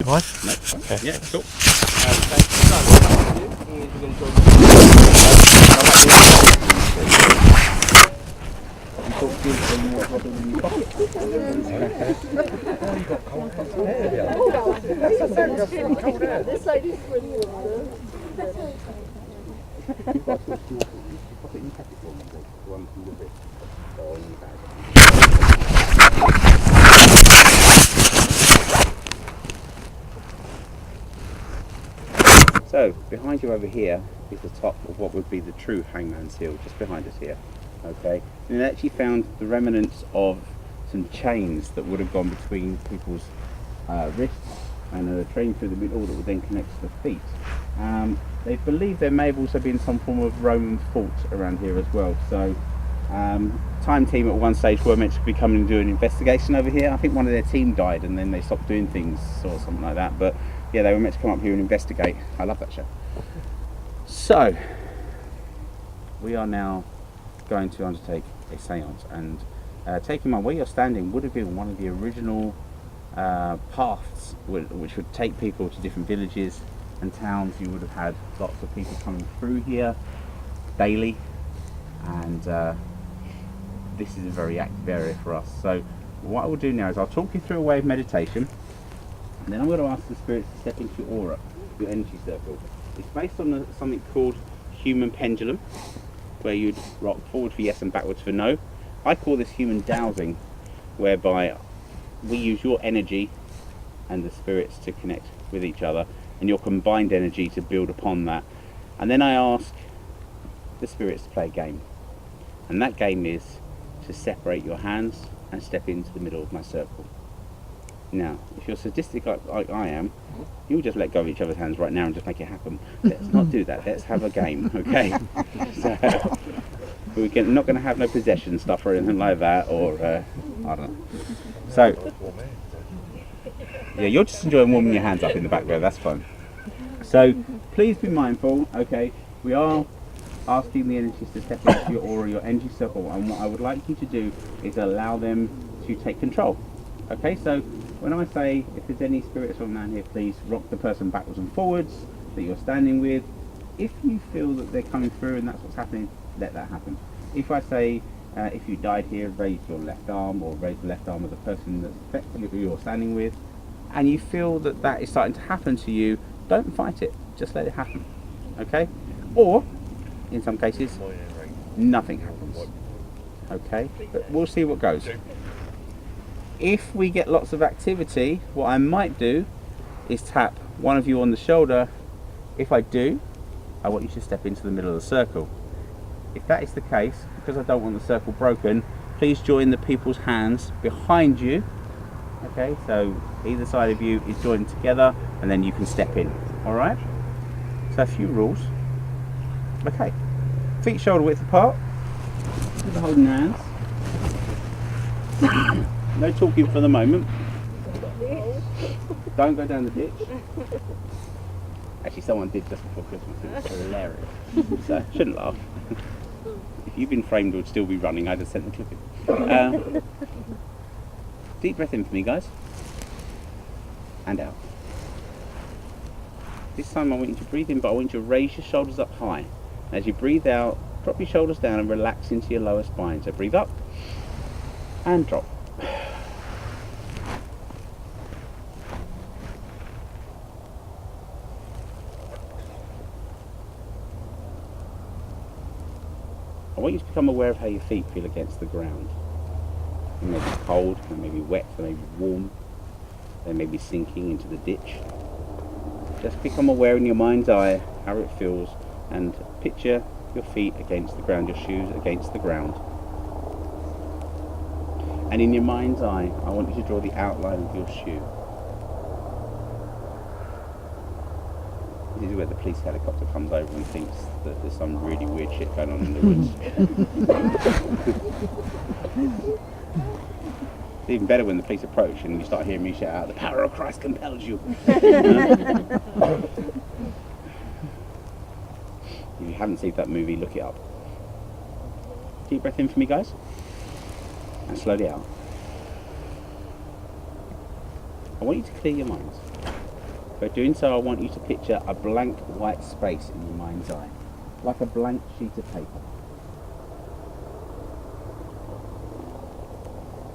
Am I? No. Okay. Yeah, cool. This side is brilliant. So, behind you over here is the top of what would be the true Hangman's Hill, just behind us here. Okay, and it actually found the remnants of some chains that would have gone between people's wrists and a train through the middle that would then connect to the feet. They believe there may have also been some form of Roman fort around here as well. So, Time Team at one stage were meant to be coming and do an investigation over here. I think one of their team died and then they stopped doing things or something like that. But yeah, they were meant to come up here and investigate. I love that show. So, we are now going to undertake a seance, and taking in mind where you're standing would have been one of the original paths which would take people to different villages and towns. You would have had lots of people coming through here daily, and this is a very active area for us. So what I will do now is I'll talk you through a way of meditation, and then I'm going to ask the spirits to step into your aura, your energy circle. It's based on something called human pendulum, where you'd rock forward for yes and backwards for no. I call this human dowsing, whereby we use your energy and the spirits to connect with each other, and your combined energy to build upon that. And then I ask the spirits to play a game, and that game is to separate your hands and step into the middle of my circle. Now, if you're sadistic like I am, you'll just let go of each other's hands right now and just make it happen. Let's not do that. Let's have a game, okay? So, we're not going to have no possession stuff or anything like that, or I don't know. So, yeah, you're just enjoying warming your hands up in the background. That's fun. So, please be mindful, okay? We are asking the energies to step into your aura, your energy circle, and what I would like you to do is allow them to take control. Okay, so when I say, if there's any spirits from around here, please rock the person backwards and forwards that you're standing with. If you feel that they're coming through and that's what's happening, let that happen. If I say, if you died here, raise your left arm, or raise the left arm of the person that's effectively you're standing with, and you feel that that is starting to happen to you, don't fight it, just let it happen. Okay? Or, in some cases, nothing happens. Okay? But we'll see what goes. If we get lots of activity, what I might do is tap one of you on the shoulder. If I do, I want you to step into the middle of the circle. If that is the case, because I don't want the circle broken, please join the people's hands behind you. Okay, so either side of you is joined together, and then you can step in. Alright? So a few rules. Okay, feet shoulder width apart, with the holding hands. No talking for the moment. Don't go down the ditch. Actually, someone did just before Christmas. It was hilarious. So, shouldn't laugh. If you'd been framed, it would still be running. I'd have sent the clip in. Deep breath in for me, guys. And out. This time I want you to breathe in, but I want you to raise your shoulders up high. As you breathe out, drop your shoulders down and relax into your lower spine. So breathe up and drop. I want you to become aware of how your feet feel against the ground. They may be cold, they may be wet, they may be warm, they may be sinking into the ditch. Just become aware in your mind's eye how it feels, and picture your feet against the ground, your shoes against the ground. And in your mind's eye, I want you to draw the outline of your shoe. This is where the police helicopter comes over and thinks that there's some really weird shit going on in the woods. It's even better when the police approach and you start hearing me shout out, "The power of Christ compels you." If you haven't seen that movie, look it up. Deep breath in for me, guys. And slowly out. I want you to clear your minds. By doing so, I want you to picture a blank white space in your mind's eye, like a blank sheet of paper.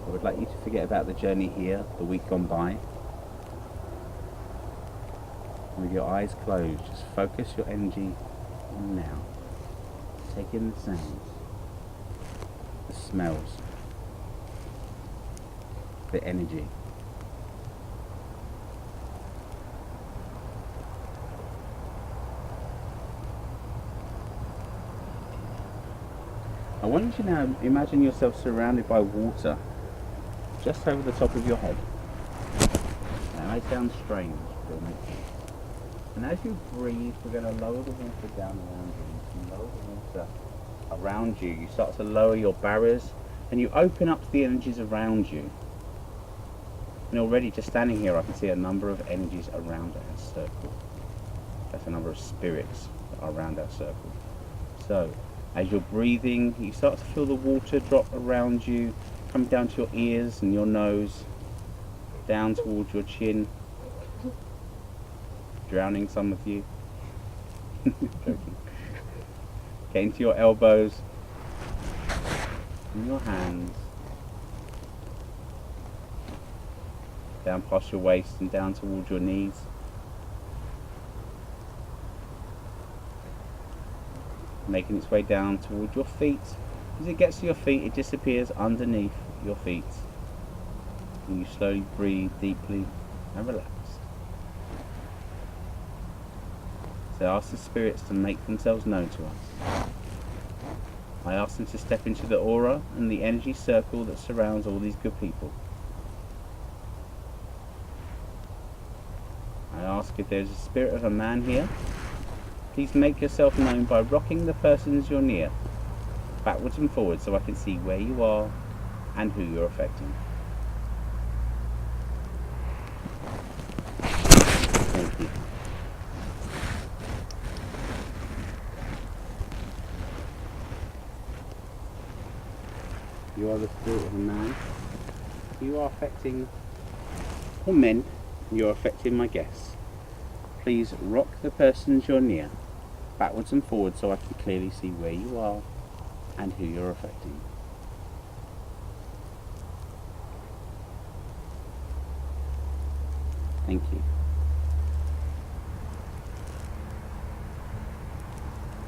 I would like you to forget about the journey here, the week gone by. With your eyes closed, just focus your energy on now. Take in the sounds, the smells, the energy. I want you to now imagine yourself surrounded by water just over the top of your head. Now, I sound strange, doesn't it? And as you breathe, we're going to lower the water down around you. You lower the water around you. You start to lower your barriers and you open up the energies around you. And already just standing here, I can see a number of energies around our circle. That's a number of spirits that are around our circle. So, as you're breathing, you start to feel the water drop around you, coming down to your ears and your nose, down towards your chin, drowning some of you. Joking. Getting to your elbows, and your hands, down past your waist and down towards your knees. Making its way down towards your feet. As it gets to your feet, it disappears underneath your feet. And you slowly breathe deeply and relax. So ask the spirits to make themselves known to us. I ask them to step into the aura and the energy circle that surrounds all these good people. I ask if there's a spirit of a man here. Please make yourself known by rocking the persons you're near, backwards and forwards, so I can see where you are and who you're affecting. Thank you. You are the spirit of a man. You are affecting all men. You are affecting my guests. Please rock the persons you're near, backwards and forwards, so I can clearly see where you are and who you're affecting. Thank you.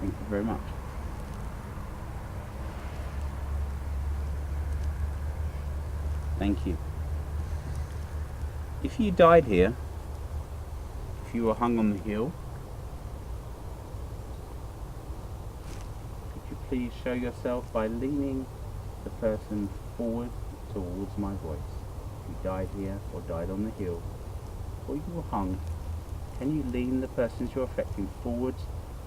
Thank you very much. Thank you. If you died here, if you were hung on the hill, could you please show yourself by leaning the person forward towards my voice? If you died here or died on the hill, or you were hung, can you lean the persons you're affecting forward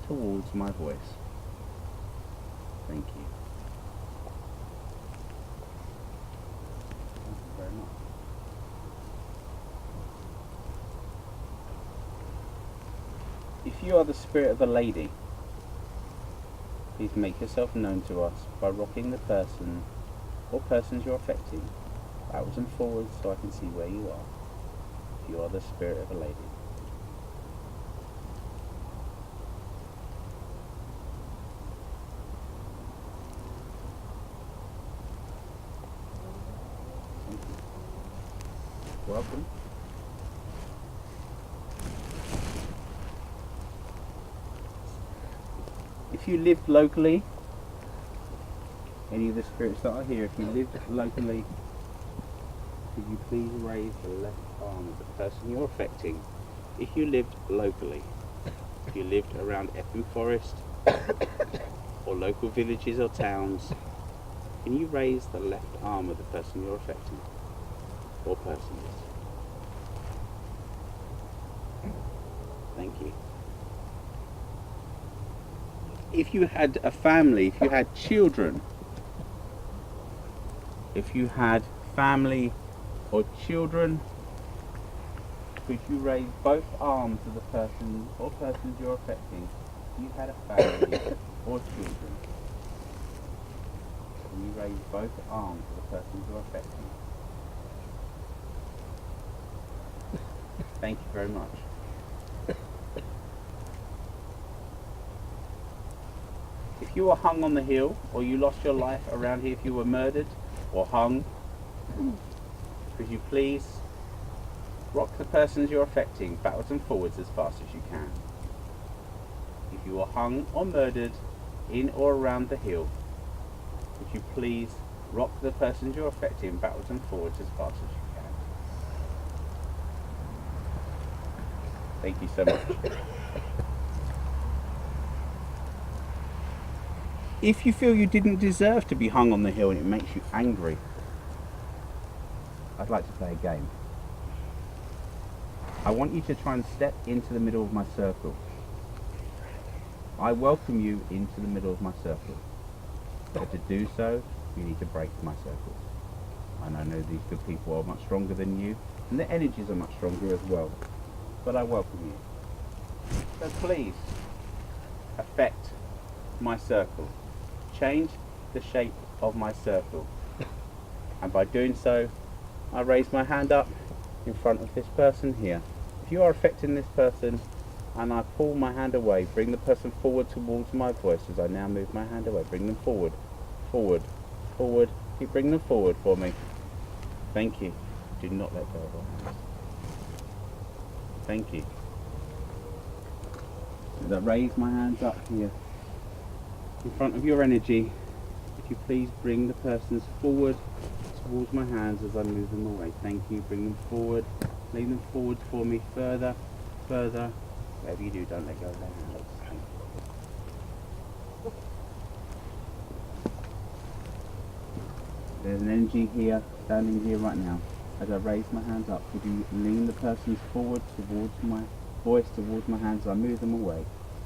towards my voice? Thank you. Thank you very much. If you are the spirit of a lady, please make yourself known to us by rocking the person or persons you're affecting backwards and forwards so I can see where you are. If you are the spirit of a lady. Thank you. Welcome. If you lived locally, any of the spirits that are here, if you lived locally, could you please raise the left arm of the person you're affecting? If you lived locally, if you lived around Epping Forest, or local villages or towns, can you raise the left arm of the person you're affecting? Or persons? Thank you. If you had a family, if you had children, if you had family or children, could you raise both arms of the person or persons you're affecting? If you had a family or children, can you raise both arms of the persons you're affecting? Thank you very much. If you were hung on the hill, or you lost your life around here, if you were murdered or hung, could you please rock the persons you're affecting backwards and forwards as fast as you can? If you were hung or murdered in or around the hill, would you please rock the persons you're affecting backwards and forwards as fast as you can? Thank you so much. If you feel you didn't deserve to be hung on the hill and it makes you angry, I'd like to play a game. I want you to try and step into the middle of my circle. I welcome you into the middle of my circle. But to do so, you need to break my circle. And I know these good people are much stronger than you, and their energies are much stronger as well. But I welcome you. So please, affect my circle. Change the shape of my circle. And by doing so, I raise my hand up in front of this person here. If you are affecting this person, and I pull my hand away, bring the person forward towards my voice as I now move my hand away. Bring them forward, forward, forward. Keep bringing them forward for me. Thank you. Do not let go of our hands. Thank you. As I raise my hands up here, in front of your energy, would you please bring the persons forward towards my hands as I move them away. Thank you. Bring them forward. Lean them forward for me. Further, further. Whatever you do, don't let go of their hands. Thank you. There's an energy here, standing here right now. As I raise my hands up, would you lean the persons forward towards my voice, towards my hands as I move them away.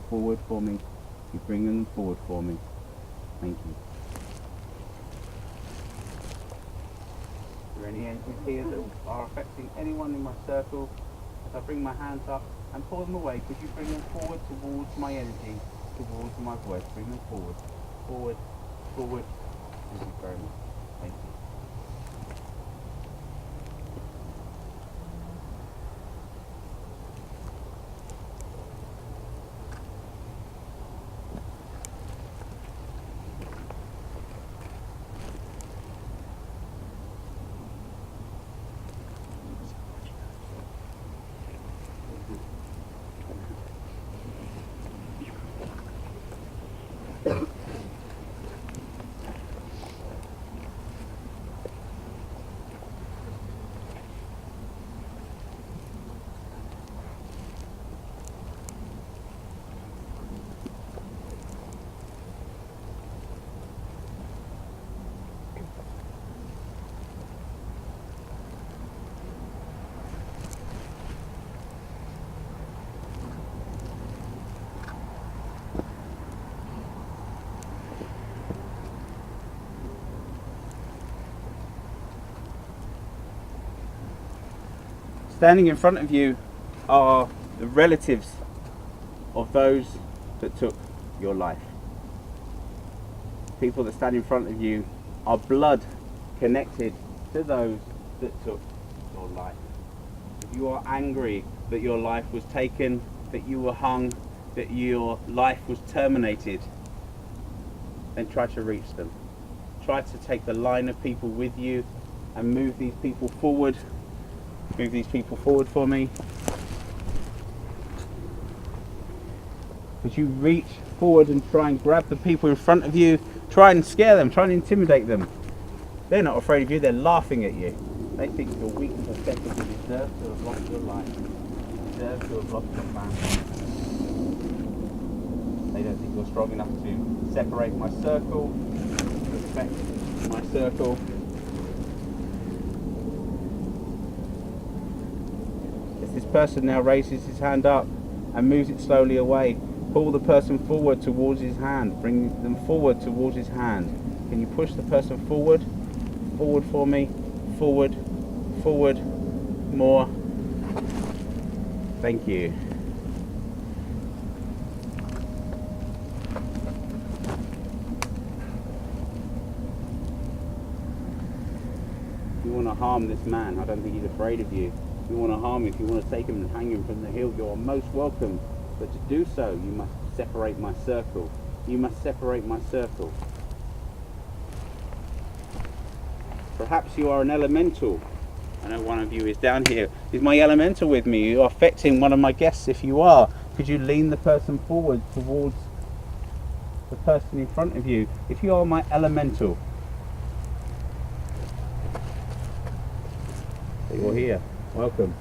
Forward for me. You bring them forward for me. Thank you. Are there any energies here that are affecting anyone in my circle? As I bring my hands up and pull them away, could you bring them forward towards my energy, towards my voice? Bring them forward, forward, forward. Thank you very much. Thank you. Standing in front of you are the relatives of those that took your life. People that stand in front of you are blood connected to those that took your life. If you are angry that your life was taken, that you were hung, that your life was terminated, then try to reach them. Try to take the line of people with you and move these people forward. Move these people forward for me. As you reach forward and try and grab the people in front of you, try and scare them, try and intimidate them. They're not afraid of you, they're laughing at you. They think you're weak and pathetic, you deserve to have lost your life. You deserve to have lost your family. They don't think you're strong enough to separate my circle, respect my circle. This person now raises his hand up and moves it slowly away. Pull the person forward towards his hand. Bring them forward towards his hand. Can you push the person forward? Forward for me. Forward. Forward. More. Thank you. If you want to harm this man, I don't think he's afraid of you. If you want to harm him, if you want to take him and hang him from the hill, you're most welcome. But to do so, you must separate my circle. You must separate my circle. Perhaps you are an elemental. I know one of you is down here. Is my elemental with me? You are affecting one of my guests. If you are, could you lean the person forward towards the person in front of you? If you are my elemental. You're here. Welcome.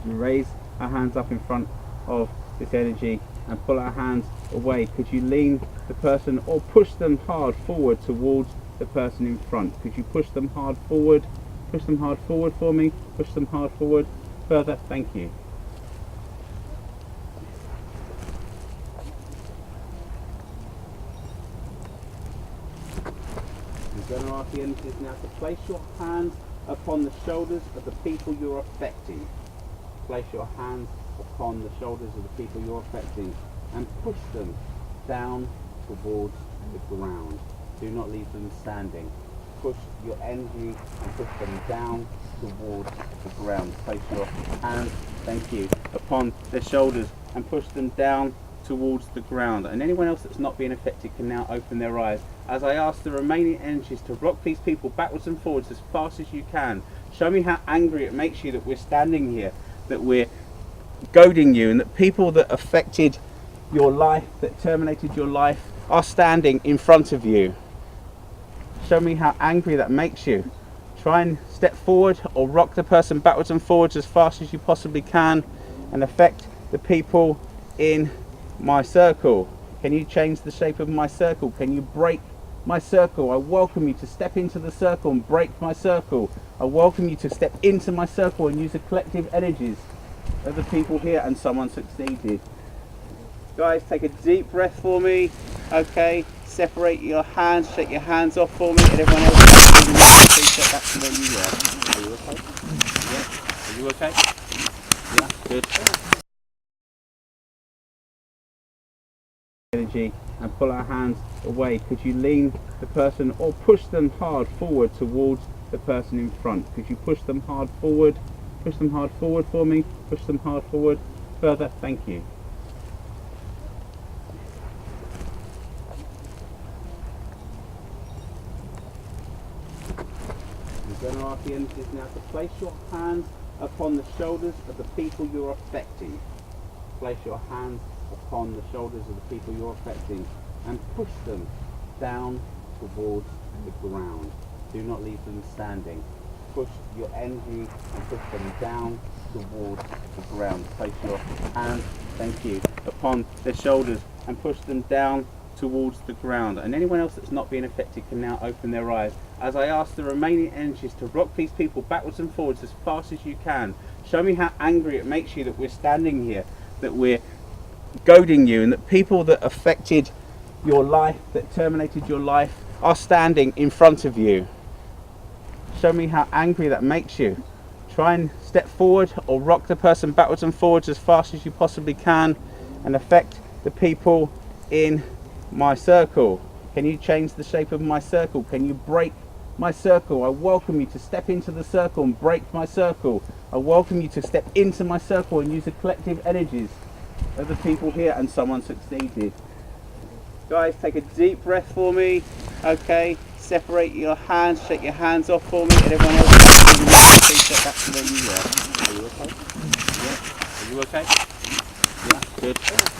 We raise our hands up in front of this energy and pull our hands away. Could you lean the person or push them hard forward towards the person in front? Could you push them hard forward? Push them hard forward for me. Push them hard forward. Further. Thank you. I'm going to ask the entities now to place your hands upon the shoulders of the people you're affecting. Place your hands upon the shoulders of the people you're affecting and push them down towards the ground. Do not leave them standing. Push your energy and push them down towards the ground. Place your hands, thank you, upon their shoulders and push them down towards the ground. And anyone else that's not being affected can now open their eyes as I ask the remaining energies to rock these people backwards and forwards as fast as you can. Show me how angry it makes you that we're standing here, that we're goading you, and that people that affected your life, that terminated your life, are standing in front of you. Show me how angry that makes you. Try and step forward or rock the person backwards and forwards as fast as you possibly can and affect the people in my circle. Can you change the shape of my circle? Can you break my circle? I welcome you to step into the circle and break my circle. I welcome you to step into my circle and use the collective energies of the people here. And someone succeeded. Guys, take a deep breath for me. Okay, separate your hands, shake your hands off for me, and everyone else, please step back to where you were. Are you okay? Yeah. Are you okay? Yeah, good. Energy and pull our hands away. Could you lean the person or push them hard forward towards the person in front? Could you push them hard forward? Push them hard forward for me. Push them hard forward. Further. Thank you. I'm going to ask the entities now to place your hands upon the shoulders of the people you're affecting. Place your hands upon the shoulders of the people you're affecting and push them down towards the ground. Do not leave them standing. Push your energy and push them down towards the ground. Place your hands, thank you, upon their shoulders and push them down towards the ground. And anyone else that's not being affected can now open their eyes as I ask the remaining energies to rock these people backwards and forwards as fast as you can. Show me how angry it makes you that we're standing here, that we're goading you, and that people that affected your life, that terminated your life, are standing in front of you. Show me how angry that makes you. Try and step forward or rock the person backwards and forwards as fast as you possibly can and affect the people in my circle. Can you change the shape of my circle? Can you break my circle? I welcome you to step into the circle and break my circle. I welcome you to step into my circle and use the collective energies of the people here. And someone succeeded. Guys, take a deep breath for me. Okay, separate your hands, shake your hands off for me, and everyone else, please step back to where you were. Are you okay? Yeah. Are you okay? Yeah, good.